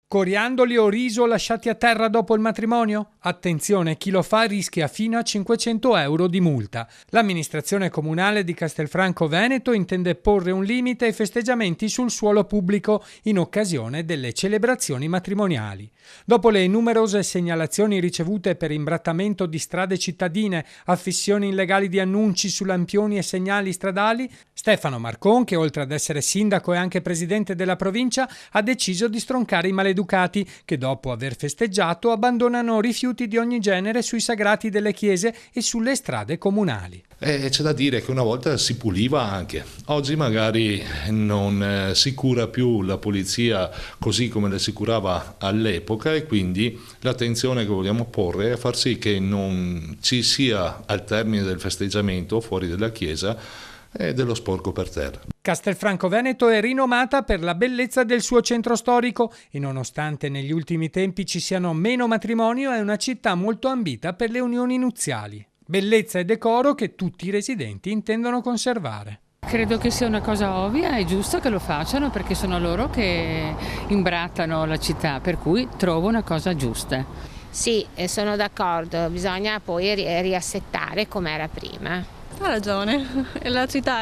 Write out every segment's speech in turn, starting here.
Coriandoli o riso lasciati a terra dopo il matrimonio? Attenzione, chi lo fa rischia fino a 500 euro di multa. L'amministrazione comunale di Castelfranco Veneto intende porre un limite ai festeggiamenti sul suolo pubblico in occasione delle celebrazioni matrimoniali. Dopo le numerose segnalazioni ricevute per imbrattamento di strade cittadine, affissioni illegali di annunci su lampioni e segnali stradali, Stefano Marcon, che oltre ad essere sindaco e anche presidente della provincia, ha deciso di stroncare i maleducati che dopo aver festeggiato abbandonano rifiuti di ogni genere sui sagrati delle chiese e sulle strade comunali. C'è da dire che una volta si puliva anche, oggi magari non si cura più la pulizia così come la si curava all'epoca, e quindi l'attenzione che vogliamo porre è a far sì che non ci sia al termine del festeggiamento fuori dalla chiesa dello sporco per terra. Castelfranco Veneto è rinomata per la bellezza del suo centro storico e nonostante negli ultimi tempi ci siano meno matrimoni, è una città molto ambita per le unioni nuziali. Bellezza e decoro che tutti i residenti intendono conservare. Credo che sia una cosa ovvia e giusto che lo facciano, perché sono loro che imbrattano la città, per cui trovo una cosa giusta. Sì, sono d'accordo, bisogna poi riassettare come era prima. Ha ragione, la città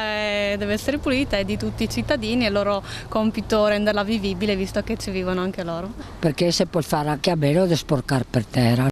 deve essere pulita, è di tutti i cittadini, è il loro compito renderla vivibile, visto che ci vivono anche loro. Perché se può fare anche a meno di sporcare per terra.